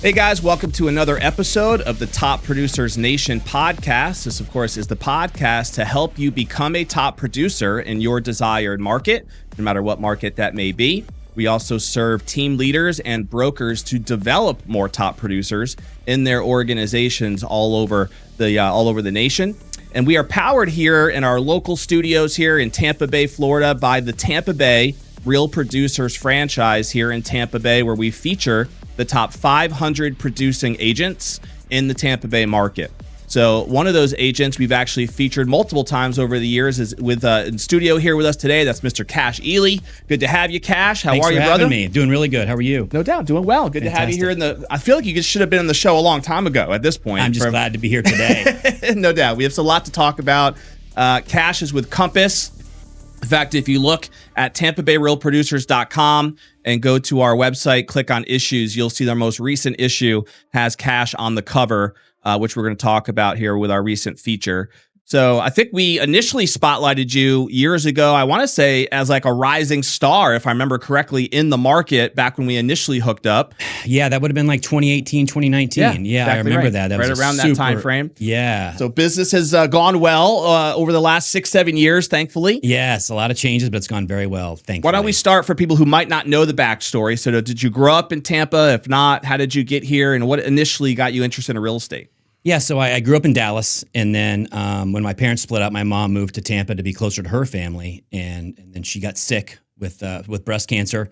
Hey guys, welcome to another episode of the Top Producers Nation podcast. This, of course, is the podcast to help you become a top producer in your desired market, no matter what market that may be. We also serve team leaders and brokers to develop more top producers in their organizations all over the nation. And we are powered here in our local studios here in Tampa Bay, Florida, by the Tampa Bay Real Producers franchise here in Tampa Bay, where we feature the top 500 producing agents in the Tampa Bay market. So one of those agents we've actually featured multiple times over the years is with in studio here with us today. That's Mr. Cash Ealey. Good to have you, Cash. How Thanks are you, for brother? having me. Doing really good. How are you? No doubt, doing well. Good Fantastic. to have you here I feel like you should have been on the show a long time ago at this point. I'm just glad to be here today. No doubt. We have a lot to talk about. Cash is with Compass. In fact, if you look at TampaBayRealProducers.com and go to our website, click on issues, you'll see their most recent issue has Cash on the cover, which we're going to talk about here with our recent feature. So I think we initially spotlighted you years ago, I want to say as like a rising star, if I remember correctly, in the market back when we initially hooked up. Yeah, that would have been like 2018, 2019. Yeah, exactly I remember right. that. That right was around that time frame. Yeah. So business has gone well over the last 6-7 years, thankfully. Yes, a lot of changes, but it's gone very well, thankfully. Why don't we start for people who might not know the backstory? So did you grow up in Tampa? If not, how did you get here? And what initially got you interested in real estate? Yeah, so I grew up in Dallas, and then when my parents split up, my mom moved to Tampa to be closer to her family, and then she got sick with breast cancer.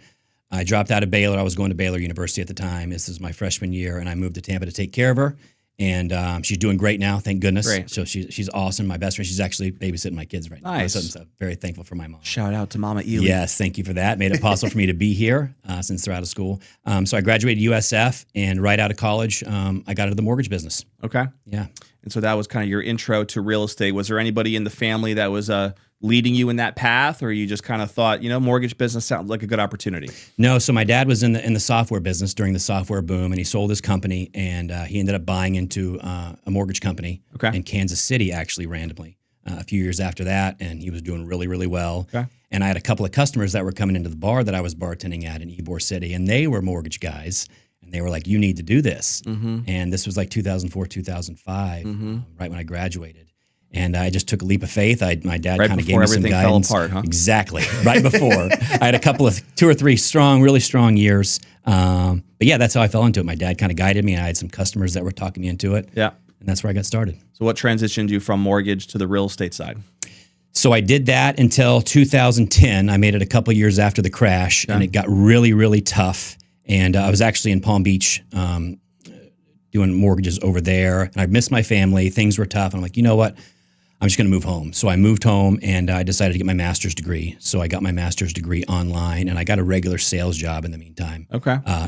I dropped out of Baylor. I was going to Baylor University at the time. This is my freshman year, and I moved to Tampa to take care of her. And she's doing great now, thank goodness. Great. So she's awesome. My best friend. She's actually babysitting my kids right now. Nice. So I'm very thankful for my mom. Shout out to Mama Ealey. Yes, thank you for that. Made it possible for me to be here since they're out of school. So I graduated USF, and right out of college, I got into the mortgage business. Okay. Yeah. And so that was kind of your intro to real estate. Was there anybody in the family that was leading you in that path, or you just kind of thought, mortgage business sounds like a good opportunity? No, so my dad was in the software business during the software boom, and he sold his company, and he ended up buying into a mortgage company in Kansas City, actually randomly, a few years after that, and he was doing really, really well. Okay. And I had a couple of customers that were coming into the bar that I was bartending at in Ybor City, and they were mortgage guys, and they were like, you need to do this. Mm-hmm. And this was like 2004, 2005, right when I graduated. And I just took a leap of faith. My dad kind of gave me some guidance. Everything fell apart, huh? Exactly. Right before. I had a couple of 2 or 3 really strong years. But yeah, that's how I fell into it. My dad kind of guided me. I had some customers that were talking me into it. Yeah. And that's where I got started. So what transitioned you from mortgage to the real estate side? So I did that until 2010. I made it a couple of years after the crash, and it got really, really tough. And I was actually in Palm Beach doing mortgages over there. And I missed my family. Things were tough. And I'm like, you know what? I'm just going to move home. So I moved home, and I decided to get my master's degree. So I got my master's degree online, and I got a regular sales job in the meantime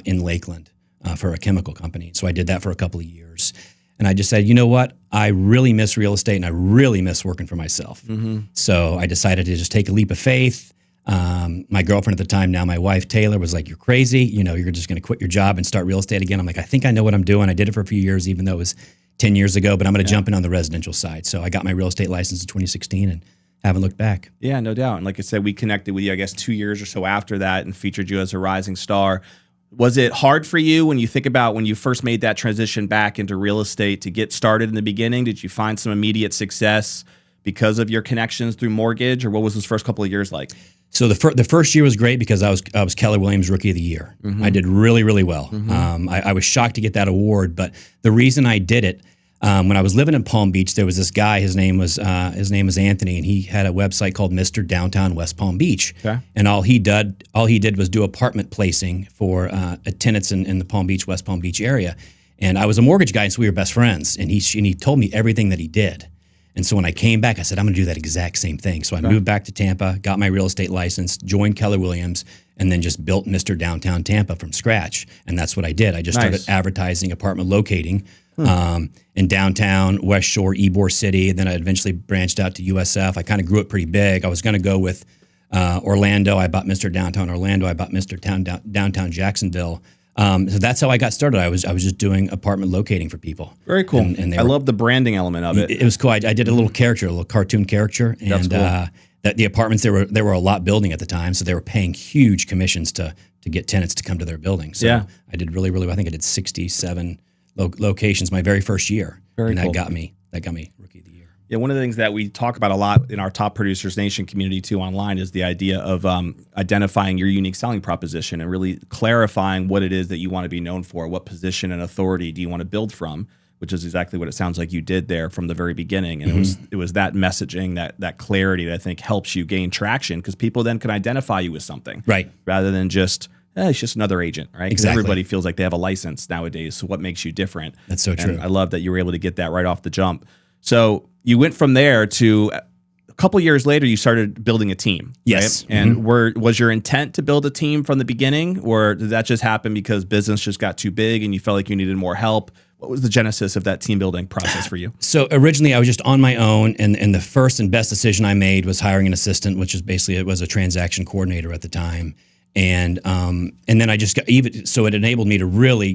in Lakeland for a chemical company. So I did that for a couple of years. And I just said, you know what? I really miss real estate, and I really miss working for myself. Mm-hmm. So I decided to just take a leap of faith. My girlfriend at the time, now my wife, Taylor, was like, you're crazy. You're just going to quit your job and start real estate again. I'm like, I think I know what I'm doing. I did it for a few years, even though it was 10 years ago, but I'm going to jump in on the residential side. So I got my real estate license in 2016 and haven't looked back. Yeah, no doubt. And like I said, we connected with you, I guess, 2 years or so after that and featured you as a rising star. Was it hard for you when you think about when you first made that transition back into real estate to get started in the beginning? Did you find some immediate success because of your connections through mortgage, or what was those first couple of years like? So the first year was great because I was Keller Williams Rookie of the Year. Mm-hmm. I did really, really well. Mm-hmm. I was shocked to get that award, but the reason I did it, when I was living in Palm Beach, there was this guy. His name was Anthony, and he had a website called Mr. Downtown West Palm Beach. Okay. And all he did was do apartment placing for tenants in the Palm Beach, West Palm Beach area. And I was a mortgage guy, and so we were best friends. And he told me everything that he did. And so when I came back, I said, I'm going to do that exact same thing. So I moved back to Tampa, got my real estate license, joined Keller Williams, and then just built Mr. Downtown Tampa from scratch. And that's what I did. I just started advertising apartment locating in downtown, West Shore, Ybor City. And then I eventually branched out to USF. I kind of grew it pretty big. I was going to go with Orlando. I bought Mr. Downtown Orlando. I bought Mr. Downtown Jacksonville. So that's how I got started. I was just doing apartment locating for people. Very cool. And I love the branding element of it. It was cool. I did a little character, a little cartoon character, and that's cool. That the apartments there were a lot building at the time, so they were paying huge commissions to to get tenants to come to their building. So Yeah. I did really, really. I think I did 67 locations my very first year, and cool. that got me Rookie of the Year. Yeah, one of the things that we talk about a lot in our Top Producers Nation community too online is the idea of identifying your unique selling proposition and really clarifying what it is that you want to be known for. What position and authority do you want to build from? Which is exactly what it sounds like you did there from the very beginning. And it was that messaging, that clarity that I think helps you gain traction, because people then can identify you with something, Right? rather than just it's just another agent, right? 'Cause Exactly. everybody feels like they have a license nowadays. So what makes you different? That's so true. And I love that you were able to get that right off the jump. So you went from there to a couple years later, you started building a team. Yes. Right? And was your intent to build a team from the beginning, or did that just happen because business just got too big and you felt like you needed more help? What was the genesis of that team building process for you? So originally I was just on my own, and the first and best decision I made was hiring an assistant, which is basically, it was a transaction coordinator at the time. And then I just got so it enabled me to really,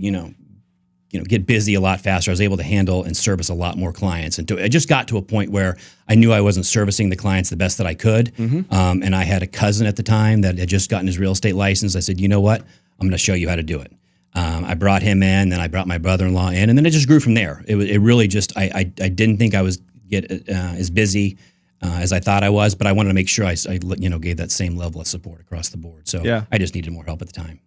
get busy a lot faster. I was able to handle and service a lot more clients. And I just got to a point where I knew I wasn't servicing the clients the best that I could. And I had a cousin at the time that had just gotten his real estate license. I said, you know what? I'm going to show you how to do it. I brought him in, then I brought my brother-in-law in, and then it just grew from there. It really just, I didn't think I was as busy as I thought I was, but I wanted to make sure I gave that same level of support across the board. So Yeah. I just needed more help at the time.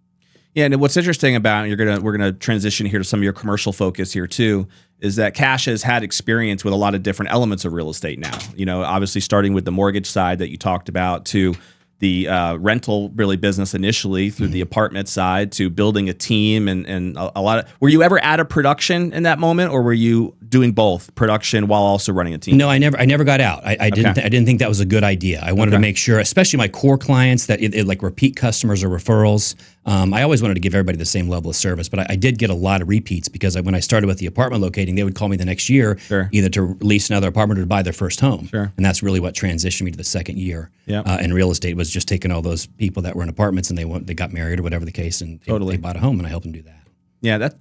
Yeah, and what's interesting about we're gonna transition here to some of your commercial focus here too, is that Cash has had experience with a lot of different elements of real estate now. Obviously starting with the mortgage side that you talked about, to the rental really business initially, through the apartment side, to building a team and a lot of. Were you ever out of production in that moment, or were you doing both production while also running a team? No, I never got out. I didn't think that was a good idea. I wanted to make sure, especially my core clients, that it like repeat customers or referrals. I always wanted to give everybody the same level of service, but I did get a lot of repeats, because when I started with the apartment locating, they would call me the next year, either to lease another apartment or to buy their first home. Sure. And that's really what transitioned me to the second year. In real estate, was just taking all those people that were in apartments and they got married or whatever the case, and they bought a home, and I helped them do that. Yeah, that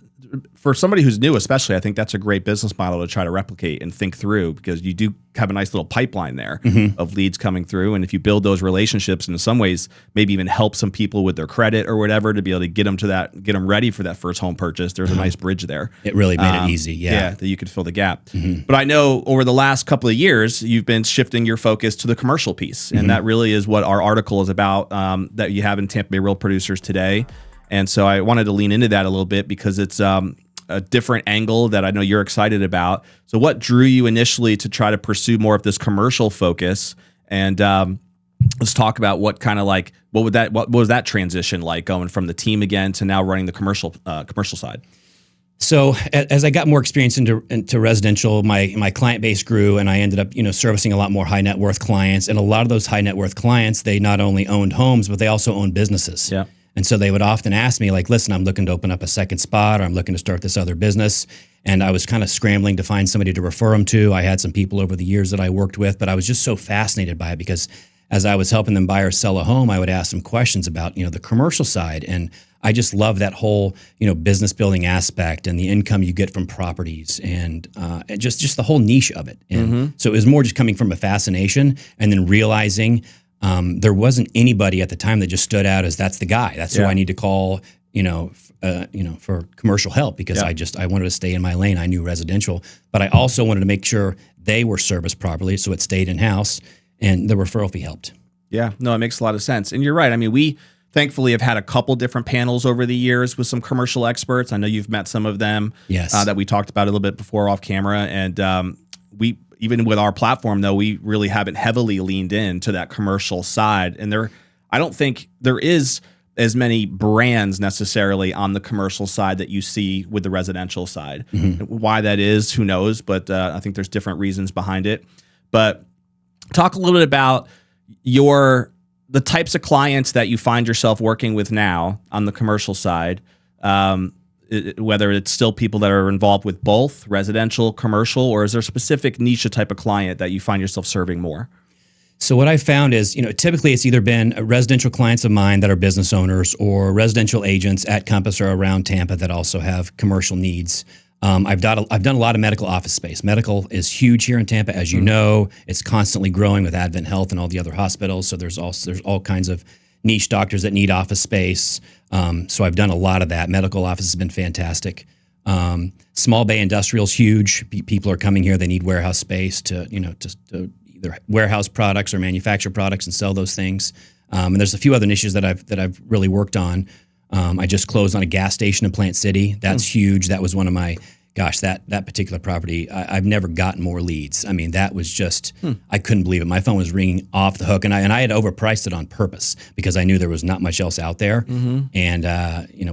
for somebody who's new, especially, I think that's a great business model to try to replicate and think through, because you do have a nice little pipeline there of leads coming through. And if you build those relationships, and in some ways maybe even help some people with their credit or whatever, to be able to get them ready for that first home purchase, there's a nice bridge there. It really made it easy. Yeah, that you could fill the gap. But I know over the last couple of years, you've been shifting your focus to the commercial piece. And that really is what our article is about, that you have in Tampa Bay Real Producers today. And so I wanted to lean into that a little bit, because it's a different angle that I know you're excited about. So what drew you initially to try to pursue more of this commercial focus? And let's talk about what was that transition like, going from the team again to now running the commercial side? So as I got more experience into residential, my client base grew, and I ended up servicing a lot more high net worth clients. And a lot of those high net worth clients, they not only owned homes, but they also owned businesses. Yeah. And so they would often ask me, like, listen, I'm looking to open up a second spot, or I'm looking to start this other business. And I was kind of scrambling to find somebody to refer them to. I had some people over the years that I worked with, but I was just so fascinated by it, because as I was helping them buy or sell a home, I would ask them questions about, the commercial side. And I just love that whole, business building aspect, and the income you get from properties, and just the whole niche of it. And so it was more just coming from a fascination, and then realizing there wasn't anybody at the time that just stood out as that's the guy. That's who I need to call, for commercial help, because I wanted to stay in my lane. I knew residential, but I also wanted to make sure they were serviced properly, so it stayed in house, and the referral fee helped. Yeah, no, it makes a lot of sense. And you're right. I mean, we thankfully have had a couple different panels over the years with some commercial experts. I know you've met some of them. Yes. That we talked about a little bit before off camera. And even with our platform, though, we really haven't heavily leaned into that commercial side. And I don't think there is as many brands necessarily on the commercial side that you see with the residential side. Why that is, who knows? But I think there's different reasons behind it. But talk a little bit about the types of clients that you find yourself working with now on the commercial side. Whether it's still people that are involved with both residential, commercial, or is there a specific niche type of client that you find yourself serving more? So what I found is, typically it's either been residential clients of mine that are business owners, or residential agents at Compass or around Tampa that also have commercial needs. I've done a lot of medical office space. Medical is huge here in Tampa, as you know. It's constantly growing with Advent Health and all the other hospitals. So there's all kinds of niche doctors that need office space. So I've done a lot of that. Medical office has been fantastic. Small bay industrial is huge. People are coming here. They need warehouse space to either warehouse products or manufacture products and sell those things. And there's a few other niches that I've really worked on. I just closed on a gas station in Plant City. That's huge. That was one of my, that particular property, I've never gotten more leads. I mean, that was just, I couldn't believe it. My phone was ringing off the hook, and I had overpriced it on purpose because I knew there was not much else out there. And,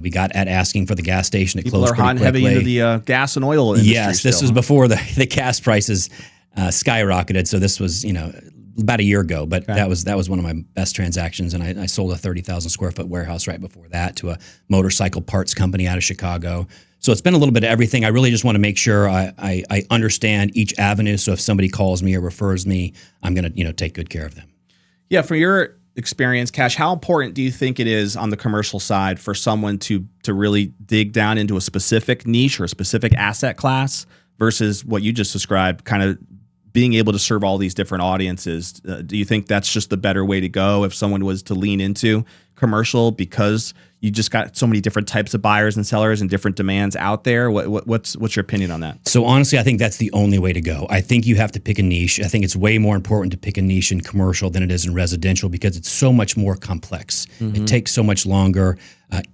we got at asking for the gas station. It People closed are hot and pretty quickly. heavy into the gas and oil industry. Yes, this was before the gas prices skyrocketed. So this was, about a year ago, but that was one of my best transactions. And I sold a 30,000 square foot warehouse right before that to a motorcycle parts company out of Chicago. So it's been a little bit of everything. I really just want to make sure I understand each avenue. So if somebody calls me or refers me, I'm going to take good care of them. Yeah, from your experience, Cash, how important do you think it is on the commercial side for someone to really dig down into a specific niche or a specific asset class versus what you just described, kind of being able to serve all these different audiences? Do you think that's just the better way to go if someone was to lean into commercial because you just got so many different types of buyers and sellers and different demands out there? What's your opinion on that? So honestly, I think that's the only way to go. I think you have to pick a niche. I think it's way more important to pick a niche in commercial than it is in residential because it's so much more complex. It takes so much longer.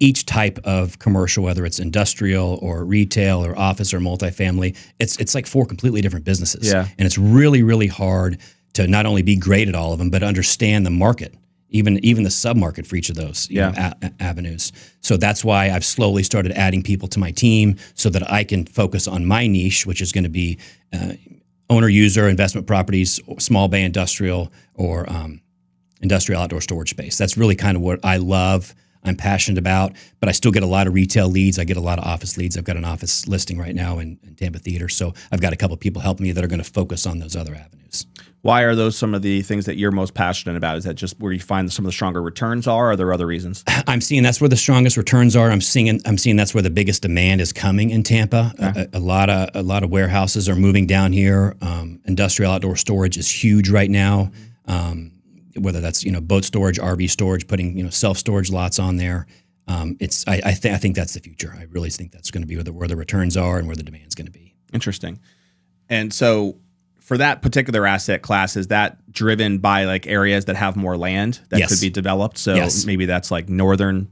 Each type of commercial, whether it's industrial or retail or office or multifamily, it's like 4 completely different businesses. Yeah. And it's really, really hard to not only be great at all of them, but understand the market, even the sub-market for each of those avenues. So that's why I've slowly started adding people to my team so that I can focus on my niche, which is going to be owner-user investment properties, small bay industrial, or industrial outdoor storage space. That's really kind of what I love, I'm passionate about, but I still get a lot of retail leads. I get a lot of office leads. I've got an office listing right now in Tampa Theater. So I've got a couple of people helping me that are going to focus on those other avenues. Why are those some of the things that you're most passionate about? Is that just where you find some of the stronger returns are? Or are there other reasons? I'm seeing that's where the strongest returns are. I'm seeing that's where the biggest demand is coming in Tampa. Okay. A lot of warehouses are moving down here. Industrial outdoor storage is huge right now. Whether that's boat storage, RV storage, putting self storage lots on there. I think that's the future. I really think that's going to be where the returns are and where the demand's going to be. Interesting. And so for that particular asset class, is that driven by like areas that have more land that could be developed? So maybe that's like northern,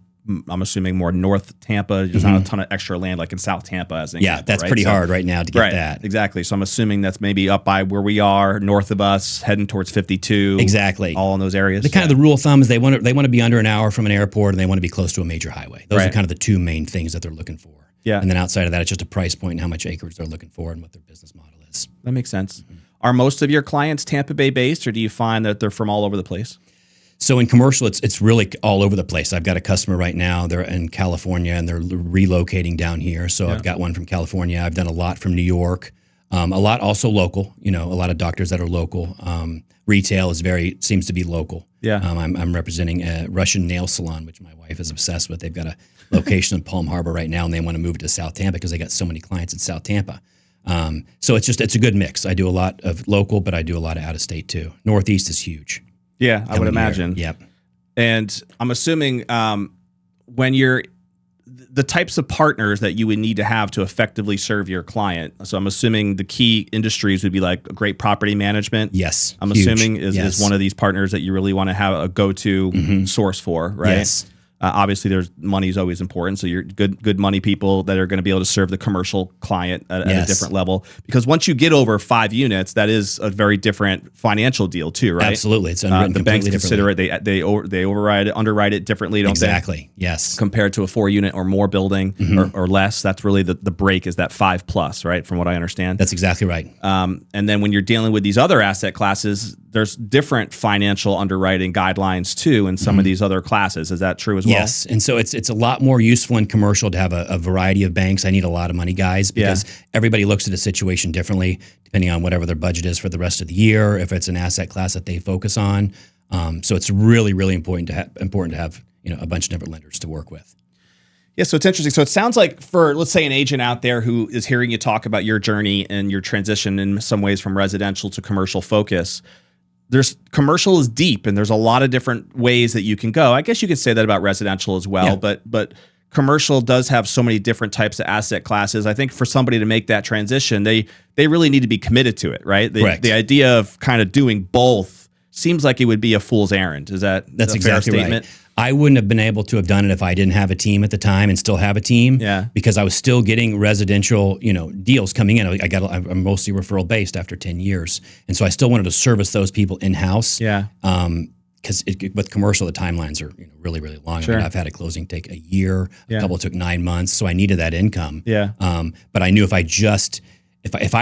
I'm assuming more North Tampa, just not a ton of extra land like in South Tampa as an example, that's pretty hard right now to get that. Exactly. So I'm assuming that's maybe up by where we are, north of us, heading towards 52. Exactly. All in those areas. The kind of the rule of thumb is they want to be under an hour from an airport and they want to be close to a major highway. Those are kind of the 2 main things that they're looking for. Yeah. And then outside of that, it's just a price point and how much acreage they're looking for and what their business model is. That makes sense. Are most of your clients Tampa Bay based, or do you find that they're from all over the place? So in commercial, it's really all over the place. I've got a customer right now. They're in California and they're relocating down here. So I've got one from California. I've done a lot from New York. A lot also local. A lot of doctors that are local. Retail seems to be local. Yeah. I'm representing a Russian nail salon, which my wife is obsessed with. They've got a location in Palm Harbor right now, and they want to move to South Tampa because they got so many clients in South Tampa. So it's a good mix. I do a lot of local, but I do a lot of out of state too. Northeast is huge. Yeah, I would imagine. Yep. And I'm assuming when you're the types of partners that you would need to have to effectively serve your client. So I'm assuming the key industries would be like great property management. Yes. I'm assuming is one of these partners that you really want to have a go-to source for, right? Yes. Obviously, there's money is always important. So you're good money people that are going to be able to serve the commercial client at a different level. Because once you get over 5 units, that is a very different financial deal too, right? Absolutely, it's underwritten the banks consider it. They underwrite it differently, don't they? Exactly. Yes. Compared to a 4-unit or more building or less, that's really the break is that 5+, right? From what I understand. That's exactly right. And then when you're dealing with these other asset classes, there's different financial underwriting guidelines too in some of these other classes. Is that true as well? Yes, and so it's a lot more useful in commercial to have a variety of banks. I need a lot of money guys because everybody looks at a situation differently depending on whatever their budget is for the rest of the year, if it's an asset class that they focus on. So it's really, really important to have a bunch of different lenders to work with. Yeah, so it's interesting. So it sounds like for, let's say, an agent out there who is hearing you talk about your journey and your transition in some ways from residential to commercial focus, there's commercial is deep, and there's a lot of different ways that you can go. I guess you could say that about residential as well, but commercial does have so many different types of asset classes. I think for somebody to make that transition, they really need to be committed to it, right? The idea of kind of doing both seems like it would be a fool's errand. That's a exactly fair statement? Right. I wouldn't have been able to have done it if I didn't have a team at the time and still have a team. Yeah. Because I was still getting residential, deals coming in. I'm mostly referral based after 10 years. And so I still wanted to service those people in-house. Yeah. Because with commercial, the timelines are really, really long. Sure. I mean, I've had a closing take a year, Yeah. a couple took 9 months. So I needed that income. Yeah. But I knew if I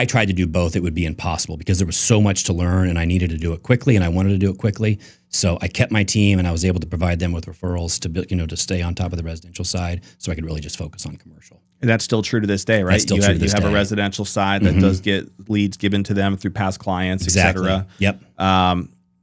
tried to do both, it would be impossible because there was so much to learn and I needed to do it quickly and I wanted to do it quickly. So I kept my team and I was able to provide them with referrals to stay on top of the residential side so I could really just focus on commercial. And that's still true to this day, right? That's still true to this You have day. a residential side that does get leads given to them through past clients, Exactly. et cetera. Yep.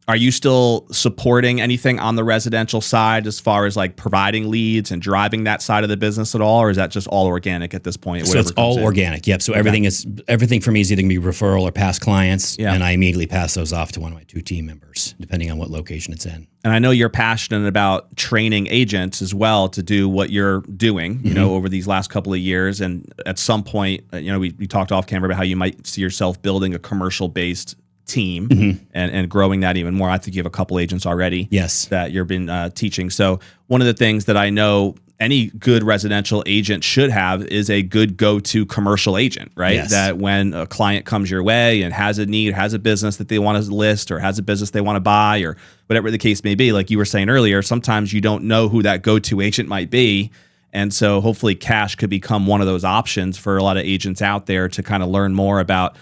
Are you still supporting anything on the residential side as far as like providing leads and driving that side of the business at all, or is that just all organic at this point? So it's all organic. Yep. So everything for me is either going to be referral or past clients, and I immediately pass those off to one of my 2 team members, depending on what location it's in. And I know you're passionate about training agents as well to do what you're doing, over these last couple of years. And at some point, we talked off camera about how you might see yourself building a commercial-based team and growing that even more. I think you have a couple agents already that you've been teaching. So one of the things that I know any good residential agent should have is a good go-to commercial agent, right? Yes. That when a client comes your way and has a need, has a business that they want to list or has a business they want to buy or whatever the case may be, like you were saying earlier, sometimes you don't know who that go-to agent might be. And so hopefully Cash could become one of those options for a lot of agents out there to kind of learn more about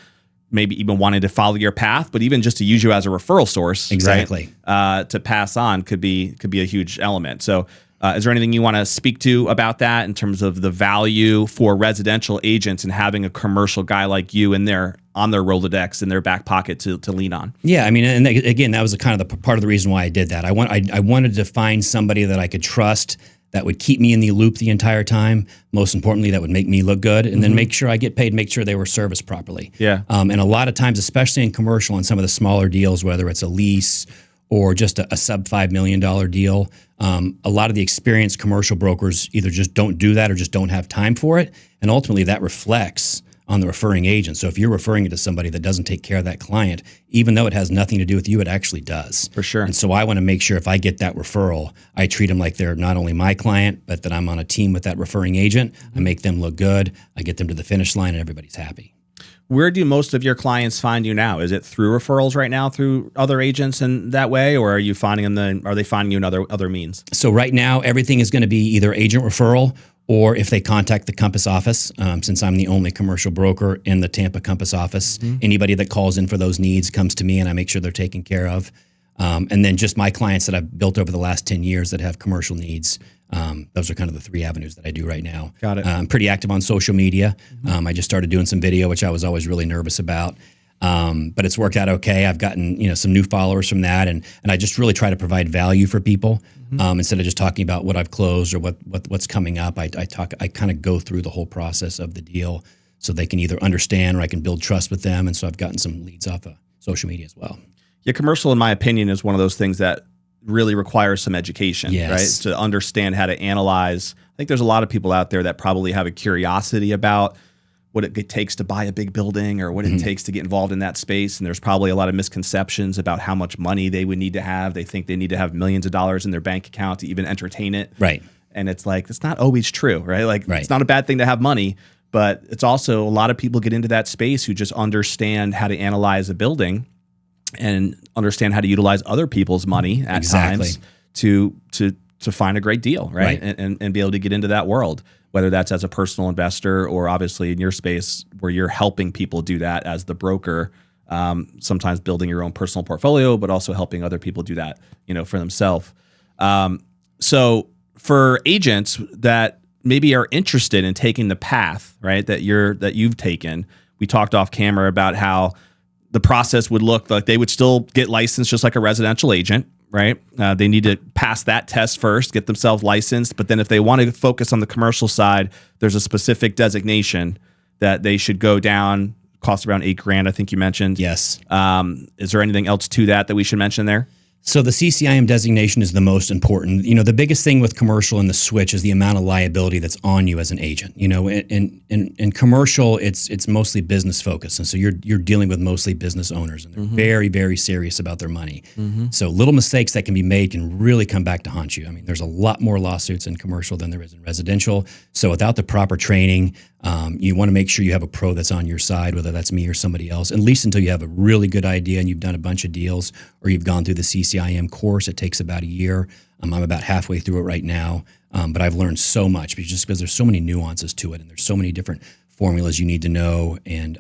maybe even wanting to follow your path, but even just to use you as a referral source, exactly, right? To pass on could be a huge element. So is there anything you want to speak to about that in terms of the value for residential agents and having a commercial guy like you on their Rolodex in their back pocket to lean on? Yeah, I mean, and again, that was kind of the part of the reason why I did that. I wanted to find somebody that I could trust, that would keep me in the loop the entire time. Most importantly, that would make me look good, and then make sure I get paid, make sure they were serviced properly. Yeah. And a lot of times, especially in commercial and some of the smaller deals, whether it's a lease or just a sub $5 million deal, a lot of the experienced commercial brokers either just don't do that or just don't have time for it. And ultimately that reflects on the referring agent. So if you're referring it to somebody that doesn't take care of that client, even though it has nothing to do with you, it actually does. For sure. And so I want to make sure if I get that referral, I treat them like they're not only my client, but that I'm on a team with that referring agent. I make them look good. I get them to the finish line and everybody's happy. Where do most of your clients find you now? Is it through referrals right now, through other agents in that way, or are you finding them? Are they finding you in other means? So right now, everything is going to be either agent referral or if they contact the Compass office, since I'm the only commercial broker in the Tampa Compass office. Anybody that calls in for those needs comes to me, and I make sure they're taken care of. And then just my clients that I've built over the last 10 years that have commercial needs. Those are kind of the 3 avenues that I do right now. Got it. I'm pretty active on social media. I just started doing some video, which I was always really nervous about. But it's worked out okay. I've gotten some new followers from that, and I just really try to provide value for people instead of just talking about what I've closed or what's coming up. I kind of go through the whole process of the deal so they can either understand or I can build trust with them. And so I've gotten some leads off of social media as well. Yeah, commercial, in my opinion, is one of those things that really requires some education, right? To understand how to analyze. I think there's a lot of people out there that probably have a curiosity about what it takes to buy a big building or what it takes to get involved in that space. And there's probably a lot of misconceptions about how much money they would need to have. They think they need to have millions of dollars in their bank account to even entertain it. Right. And it's like, it's not always true, right? Like, it's not a bad thing to have money, but it's also a lot of people get into that space who just understand how to analyze a building and understand how to utilize other people's money at times to find a great deal, right? And be able to get into that world, whether that's as a personal investor or obviously in your space where you're helping people do that as the broker, sometimes building your own personal portfolio, but also helping other people do that, for themselves. So for agents that maybe are interested in taking the path, right, that you've taken, we talked off camera about how the process would look like. They would still get licensed just like a residential agent, right? They need to pass that test first, get themselves licensed. But then if they want to focus on the commercial side, there's a specific designation that they should go down, costs around $8,000, I think you mentioned. Yes. Is there anything else to that we should mention there? So the CCIM designation is the most important. You know, the biggest thing with commercial and the switch is the amount of liability that's on you as an agent. You know, in commercial, it's mostly business focused, and so you're dealing with mostly business owners, and they're very, very serious about their money. So little mistakes that can be made can really come back to haunt you. I mean, there's a lot more lawsuits in commercial than there is in residential. So without the proper training, you want to make sure you have a pro that's on your side, whether that's me or somebody else, at least until you have a really good idea and you've done a bunch of deals or you've gone through the CCIM course. It takes about a year. I'm about halfway through it right now, but I've learned so much because there's so many nuances to it and there's so many different formulas you need to know, and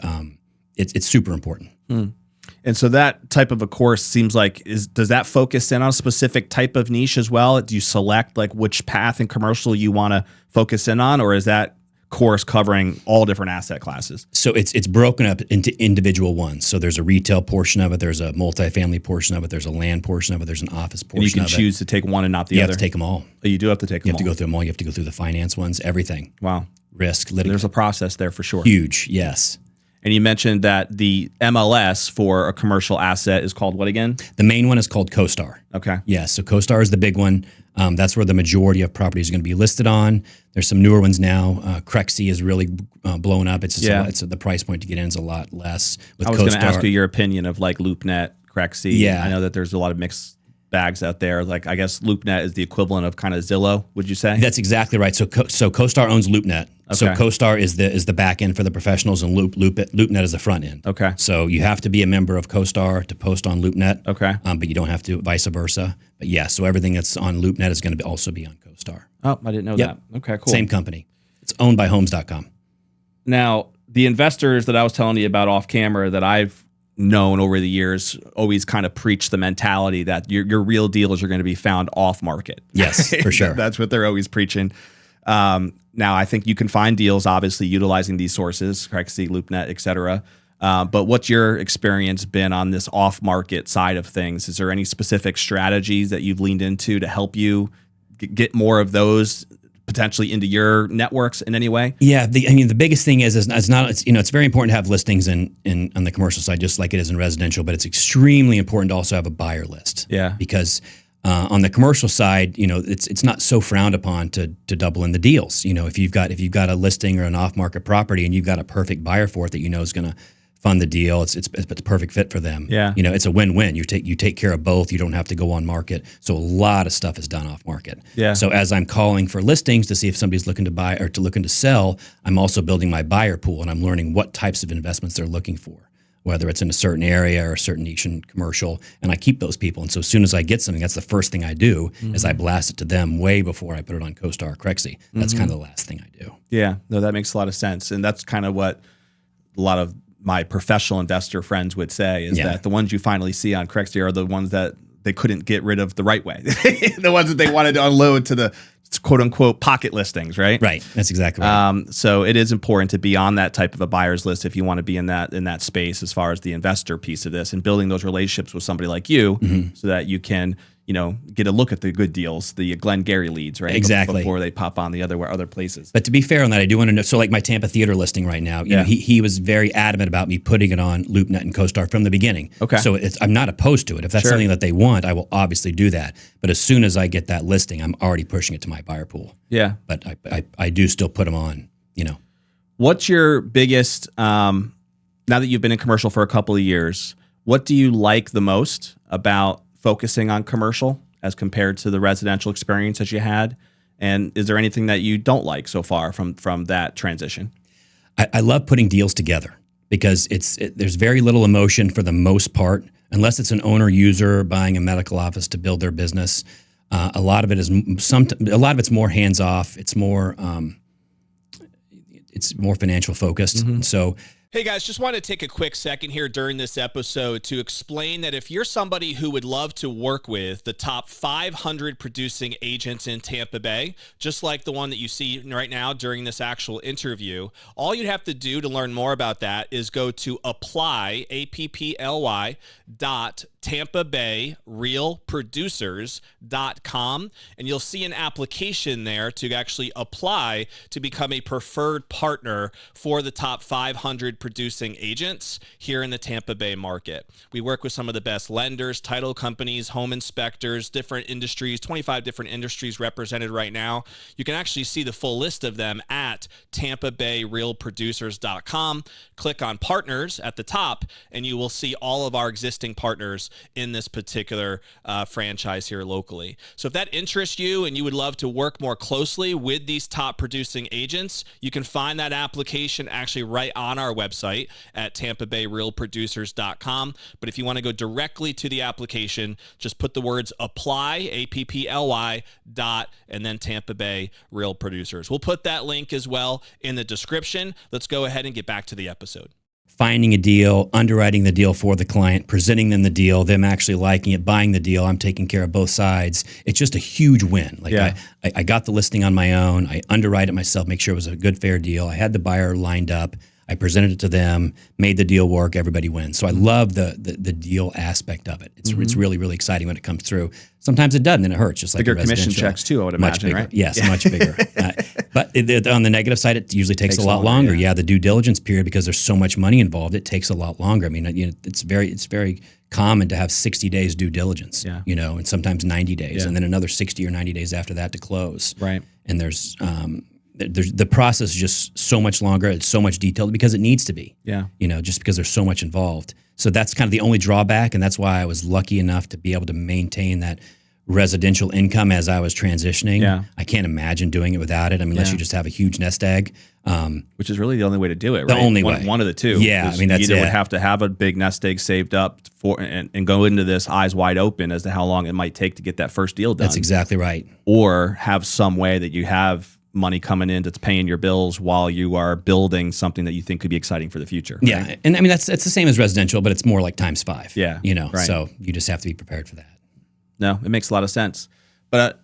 it's super important. And so that type of a course seems like does that focus in on a specific type of niche as well? Do you select like which path in commercial you want to focus in on, or is that course covering all different asset classes? So it's broken up into individual ones. So there's a retail portion of it, there's a multifamily portion of it, there's a land portion of it, there's an office portion of it. And you can choose to take one and not the other? You have to take them all. Oh, you do have to take them all? You have to go through them all. You have to go through the finance ones, everything. Wow. Risk, litigation. There's a process there for sure. Huge, yes. And you mentioned that the MLS for a commercial asset is called what again? The main one is called CoStar. Okay. Yes, so CoStar is the big one. That's where the majority of properties are going to be listed on. There's some newer ones now. Crexi is really blown up. It's just the price point to get in is a lot less. With I was going to ask you your opinion of like LoopNet, Crexi. Yeah. I know that there's a lot of mixed bags out there. Like I guess LoopNet is the equivalent of kind of Zillow, would you say? That's exactly right. So CoStar owns LoopNet. Okay. So CoStar is the back end for the professionals, and LoopNet is the front end. Okay. So you have to be a member of CoStar to post on LoopNet. Okay. But you don't have to, vice versa. But yeah, so everything that's on LoopNet is going to also be on CoStar. Oh, I didn't know that. Okay, cool. Same company. It's owned by Homes.com. Now, the investors that I was telling you about off camera that I've known over the years always kind of preach the mentality that your real deals are going to be found off market. Yes, for sure. That's what they're always preaching. Now, I think you can find deals, obviously, utilizing these sources, Crexi, LoopNet, et cetera. But what's your experience been on this off-market side of things? Is there any specific strategies that you've leaned into to help you get more of those potentially into your networks in any way? Yeah, the biggest thing is it's very important to have listings on the commercial side, just like it is in residential. But it's extremely important to also have a buyer list. Yeah, because on the commercial side, it's not so frowned upon to double in the deals. If you've got a listing or an off-market property and you've got a perfect buyer for it that is going to fund the deal, it's the perfect fit for them. Yeah. It's a win-win. You take care of both. You don't have to go on market. So a lot of stuff is done off market. Yeah. So as I'm calling for listings to see if somebody's looking to buy or looking to sell, I'm also building my buyer pool, and I'm learning what types of investments they're looking for, whether it's in a certain area or a certain niche in commercial, and I keep those people. And so as soon as I get something, that's the first thing I do is I blast it to them way before I put it on CoStar or Crexi. That's kind of the last thing I do. Yeah, no, that makes a lot of sense. And that's kind of what a lot of my professional investor friends would say is that the ones you finally see on Crexi are the ones that they couldn't get rid of the right way. The ones that they wanted to unload to the quote unquote pocket listings, right? Right. That's exactly right. So it is important to be on that type of a buyer's list if you want to be in that space as far as the investor piece of this, and building those relationships with somebody like you so that you can, get a look at the good deals, the Glenn Gary leads, right? Exactly. Before they pop on the other places. But to be fair on that, I do want to know. So like my Tampa theater listing right now, you know, he was very adamant about me putting it on LoopNet and CoStar from the beginning. Okay. So I'm not opposed to it. If that's something that they want, I will obviously do that. But as soon as I get that listing, I'm already pushing it to my buyer pool. Yeah. But I do still put them on, What's your biggest, now that you've been in commercial for a couple of years, what do you like the most about focusing on commercial as compared to the residential experience that you had? And is there anything that you don't like so far from that transition? I love putting deals together because there's very little emotion for the most part, unless it's an owner user buying a medical office to build their business. A lot of it is it's more hands off. It's more financial focused. Mm-hmm. So. Hey guys, just want to take a quick second here during this episode to explain that if you're somebody who would love to work with the top 500 producing agents in Tampa Bay, just like the one that you see right now during this actual interview, all you'd have to do to learn more about that is go to apply, APPLY, TampaBayRealProducers.com, and you'll see an application there to actually apply to become a preferred partner for the top 500 producing agents here in the Tampa Bay market. We work with some of the best lenders, title companies, home inspectors, different industries, 25 different industries represented right now. You can actually see the full list of them at tampabayrealproducers.com. Click on partners at the top, and you will see all of our existing partners in this particular franchise here locally. So if that interests you and you would love to work more closely with these top producing agents, you can find that application actually right on our website at tampabayrealproducers.com. But if you want to go directly to the application, just put the words apply, APPLY, and then Tampa Bay Real Producers. We'll put that link as well in the description. Let's go ahead and get back to the episode. Finding a deal, underwriting the deal for the client, presenting them the deal, them actually liking it, buying the deal. I'm taking care of both sides. It's just a huge win. Like I got the listing on my own. I underwrite it myself, make sure it was a good, fair deal. I had the buyer lined up. I presented it to them, made the deal work. Everybody wins. So I love the deal aspect of it. It's really, really exciting when it comes through. Sometimes it doesn't, and it hurts. Just like bigger commission checks too, I would imagine, much bigger. right? Yes, much bigger. But on the negative side, it usually takes a lot longer. Yeah, the due diligence period, because there's so much money involved, it takes a lot longer. I mean, it's very common to have 60 days due diligence. Yeah. And sometimes 90 days, and then another 60 or 90 days after that to close. Right. And there's the process is just so much longer. It's so much detailed because it needs to be. Yeah. Just because there's so much involved. So that's kind of the only drawback, and that's why I was lucky enough to be able to maintain that residential income as I was transitioning. Yeah. I can't imagine doing it without it. I mean, unless you just have a huge nest egg. Which is really the only way to do it, right? The only way. One of the two. Yeah, I mean, that's you either it. would have to have a big nest egg saved up for and go into this eyes wide open as to how long it might take to get that first deal done. That's exactly right. Or have some way that you have money coming in that's paying your bills while you are building something that you think could be exciting for the future. Right? Yeah, and I mean, it's the same as residential, but it's more like times 5. Yeah, right. So you just have to be prepared for that. No, it makes a lot of sense. But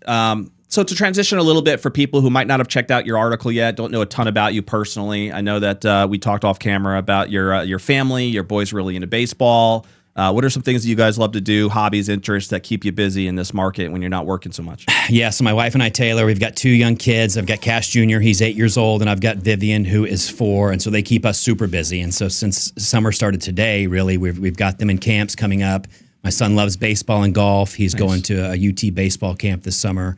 so to transition a little bit for people who might not have checked out your article yet, don't know a ton about you personally. I know that we talked off camera about your family. Your boy's really into baseball. What are some things that you guys love to do, hobbies, interests that keep you busy in this market when you're not working so much? Yeah, so my wife and I, Taylor, we've got 2 young kids. I've got Cash Jr., he's 8 years old, and I've got Vivian, who is 4, and so they keep us super busy. And so since summer started today, really, we've got them in camps coming up. My son loves baseball and golf. He's going to a UT baseball camp this summer.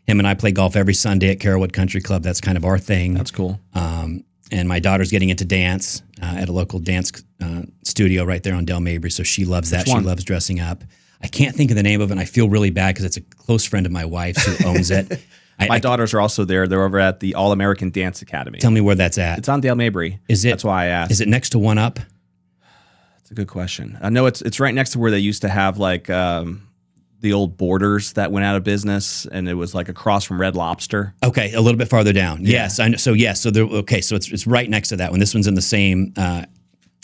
Him and I play golf every Sunday at Carrollwood Country Club. That's kind of our thing. That's cool. And my daughter's getting into dance at a local dance studio right there on Del Mabry. So she loves that. She loves dressing up. I can't think of the name of it, and I feel really bad because it's a close friend of my wife's who owns it. My daughters are also there. They're over at the All-American Dance Academy. Tell me where that's at. It's on Del Mabry. Is it? That's why I asked. Is it next to One Up? That's a good question. I know it's right next to where they used to have like the old Borders that went out of business, and it was like across from Red Lobster. Okay, a little bit farther down. Yeah. Yes, I know. So yes, so it's right next to that one. This one's in the same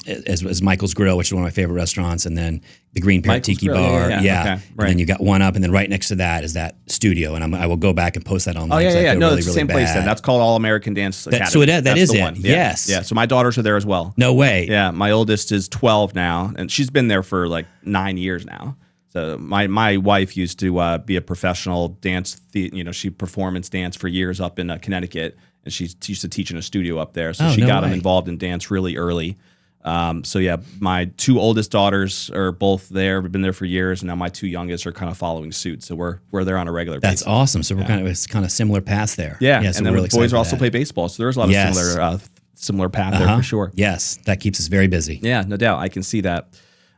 as Michael's Grill, which is one of my favorite restaurants, and then the Green Parrot Tiki Bar. Yeah. Yeah. Okay, And right. then you got One Up, and then right next to that is that studio, and I will go back and post that online. Oh, yeah. No, really, it's the really same place bad. then. That's called All-American Dance Academy. So that That's is the it. one. Yeah. Yes. Yeah, so my daughters are there as well. No way. Yeah, my oldest is 12 now, and she's been there for like 9 years now. So my wife used to be a professional dance, she performance danced for years up in Connecticut, and she used to teach in a studio up there. So she got them involved in dance really early. So yeah, my 2 oldest daughters are both there. We've been there for years, and now my 2 youngest are kind of following suit. So we're there on a regular basis. That's awesome. So we're kind of similar paths there. Yeah, so and then we're really the boys excited also for play that. baseball. So there's a lot of similar path there for sure. Yes, that keeps us very busy. Yeah, no doubt. I can see that.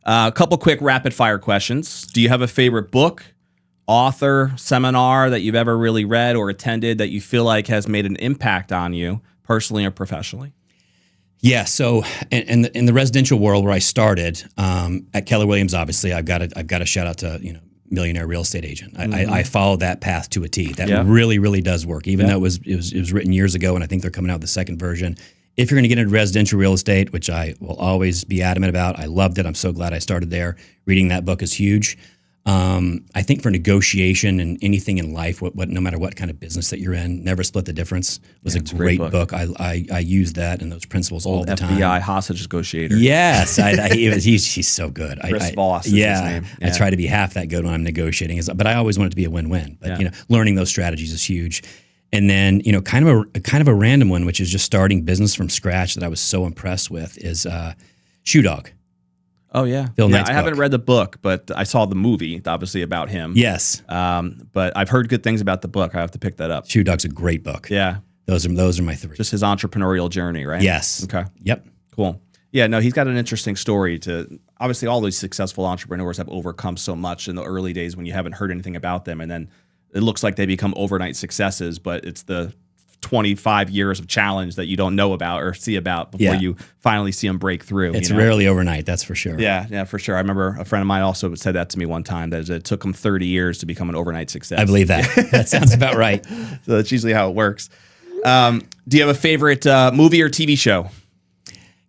A couple quick rapid fire questions. Do you have a favorite book, author, seminar that you've ever really read or attended that you feel like has made an impact on you personally or professionally? Yeah. So, in the residential world where I started at Keller Williams, obviously, I've got to shout out to Millionaire Real Estate Agent. I followed that path to a T. That really, really does work. Even though it was written years ago, and I think they're coming out with the second version. If you're going to get into residential real estate, which I will always be adamant about, I loved it. I'm so glad I started there. Reading that book is huge. I think for negotiation and anything in life, no matter what kind of business that you're in, Never Split the Difference was a great book. I use that and those principles all the time. FBI hostage negotiator. Yes, he's so good. Chris Voss is his name. I try to be half that good when I'm negotiating, but I always want it to be a win-win. But learning those strategies is huge. And then, kind of a random one, which is just starting business from scratch that I was so impressed with is Shoe Dog. Oh yeah, Phil Knight's I haven't book. read the book, but I saw the movie, obviously about him. Yes. But I've heard good things about the book. I have to pick that up. Shoe Dog's a great book. Yeah, Those are my three. just his entrepreneurial journey, right? Yes. Okay. Yep. Cool. Yeah, no, he's got an interesting story to obviously all these successful entrepreneurs have overcome so much in the early days when you haven't heard anything about them. And then it looks like they become overnight successes, but it's the 25 years of challenge that you don't know about or see about before you finally see them break through. It's rarely overnight, that's for sure. Yeah, for sure. I remember a friend of mine also said that to me one time, that it took him 30 years to become an overnight success. I believe that. That sounds about right. So that's usually how it works. Do you have a favorite movie or TV show?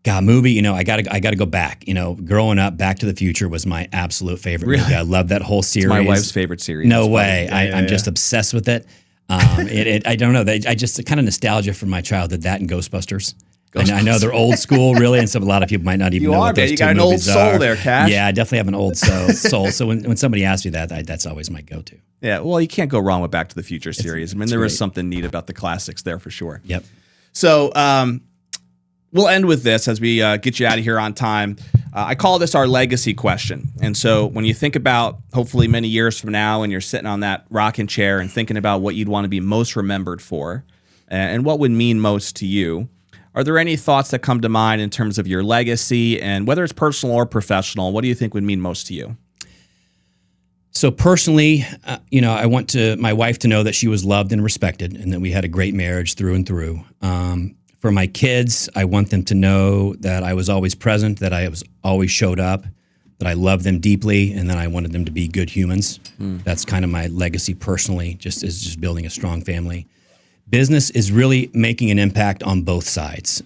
God, movie, I gotta go back. Growing up, Back to the Future was my absolute favorite movie. I love that whole series. It's my wife's favorite series. No That's way. funny. I'm just obsessed with it. I don't know. I just kind of nostalgia from my childhood, that and Ghostbusters. I know they're old school, really, and a lot of people might not even know what those you two got an old movies soul are. there, Cash. Yeah, I definitely have an old soul. So when somebody asks me that, that's always my go-to. Yeah, well, you can't go wrong with Back to the Future series. I mean, there is great. something neat about the classics there for sure. Yep. So we'll end with this as we get you out of here on time. I call this our legacy question. And so when you think about hopefully many years from now and you're sitting on that rocking chair and thinking about what you'd want to be most remembered for and what would mean most to you, are there any thoughts that come to mind in terms of your legacy, and whether it's personal or professional, what do you think would mean most to you? So personally, I want my wife to know that she was loved and respected and that we had a great marriage through and through. For my kids, I want them to know that I was always present, that I was always showed up, that I loved them deeply, and that I wanted them to be good humans. That's kind of my legacy personally, just building a strong family. Business is really making an impact on both sides,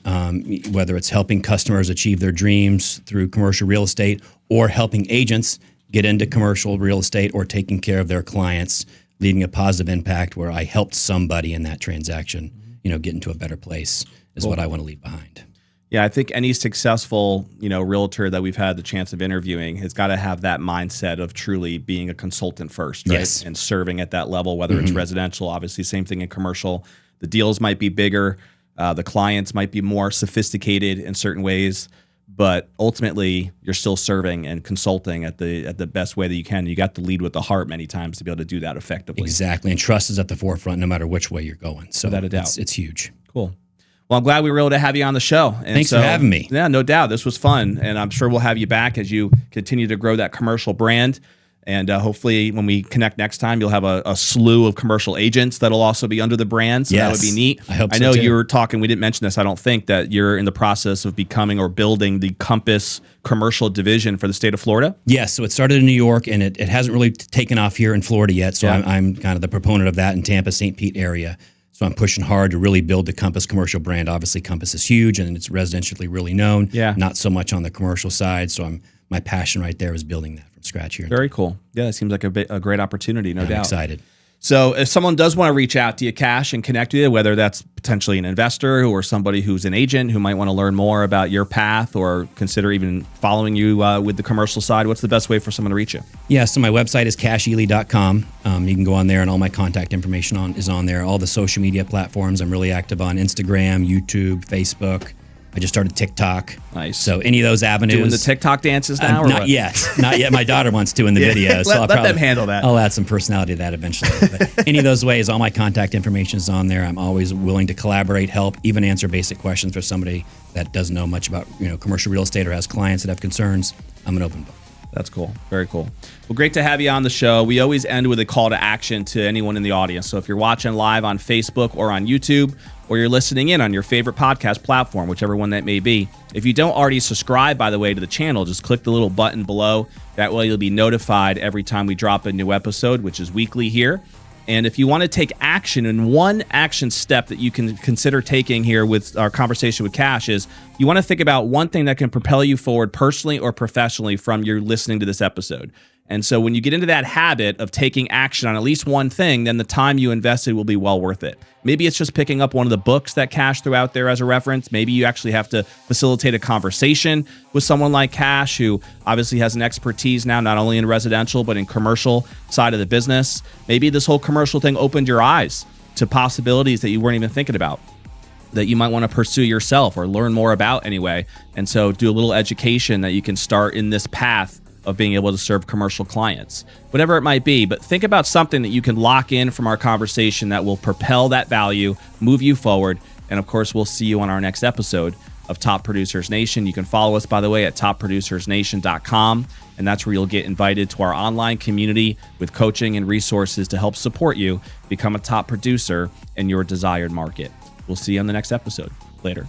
whether it's helping customers achieve their dreams through commercial real estate or helping agents get into commercial real estate or taking care of their clients, leaving a positive impact where I helped somebody in that transaction, get into a better place is what I want to leave behind. Yeah, I think any successful, realtor that we've had the chance of interviewing has got to have that mindset of truly being a consultant first, right? Yes. And serving at that level, whether it's residential, obviously same thing in commercial. The deals might be bigger, the clients might be more sophisticated in certain ways, but ultimately you're still serving and consulting at the best way that you can. You got to lead with the heart many times to be able to do that effectively. Exactly, and trust is at the forefront no matter which way you're going. So without a doubt. It's huge. Cool. Well, I'm glad we were able to have you on the show. And Thanks for having me. Yeah, no doubt. This was fun. And I'm sure we'll have you back as you continue to grow that commercial brand. And hopefully when we connect next time, you'll have a slew of commercial agents that'll also be under the brand. So that would be neat. I hope so, I know too. you were talking, we didn't mention this, I don't think, that you're in the process of becoming or building the Compass commercial division for the state of Florida. Yes, so it started in New York, and it hasn't really taken off here in Florida yet. So I'm kind of the proponent of that in Tampa, St. Pete area. So I'm pushing hard to really build the Compass commercial brand. Obviously, Compass is huge, and it's residentially really known. Yeah. Not so much on the commercial side. So my passion right there is building that from scratch here. Very cool. Yeah, that seems like a great opportunity, no doubt. I'm excited. So if someone does want to reach out to you, Cash, and connect with you, whether that's potentially an investor or somebody who's an agent who might want to learn more about your path or consider even following you with the commercial side, what's the best way for someone to reach you? Yeah, so my website is cashealey.com. You can go on there, and all my contact information is on there. All the social media platforms, I'm really active on Instagram, YouTube, Facebook. I just started TikTok. Nice. So any of those avenues. Doing the TikTok dances now? Or not what? yet. Not yet. My daughter wants to in the video. Let, So I'll let them handle that. I'll add some personality to that eventually. But any of those ways, all my contact information is on there. I'm always willing to collaborate, help, even answer basic questions for somebody that doesn't know much about commercial real estate or has clients that have concerns. I'm an open book. That's cool. Very cool. Well, great to have you on the show. We always end with a call to action to anyone in the audience. So if you're watching live on Facebook or on YouTube, or you're listening in on your favorite podcast platform, whichever one that may be, if you don't already subscribe, by the way, to the channel, just click the little button below. That way you'll be notified every time we drop a new episode, which is weekly here. And if you want to take action, and one action step that you can consider taking here with our conversation with Cash is you want to think about one thing that can propel you forward personally or professionally from your listening to this episode. And so when you get into that habit of taking action on at least one thing, then the time you invested will be well worth it. Maybe it's just picking up one of the books that Cash threw out there as a reference. Maybe you actually have to facilitate a conversation with someone like Cash, who obviously has an expertise now, not only in residential, but in commercial side of the business. Maybe this whole commercial thing opened your eyes to possibilities that you weren't even thinking about, that you might want to pursue yourself or learn more about anyway. And so do a little education that you can start in this path of being able to serve commercial clients, whatever it might be. But think about something that you can lock in from our conversation that will propel that value, move you forward. And of course, we'll see you on our next episode of Top Producers Nation. You can follow us, by the way, at topproducersnation.com. And that's where you'll get invited to our online community with coaching and resources to help support you become a top producer in your desired market. We'll see you on the next episode. Later.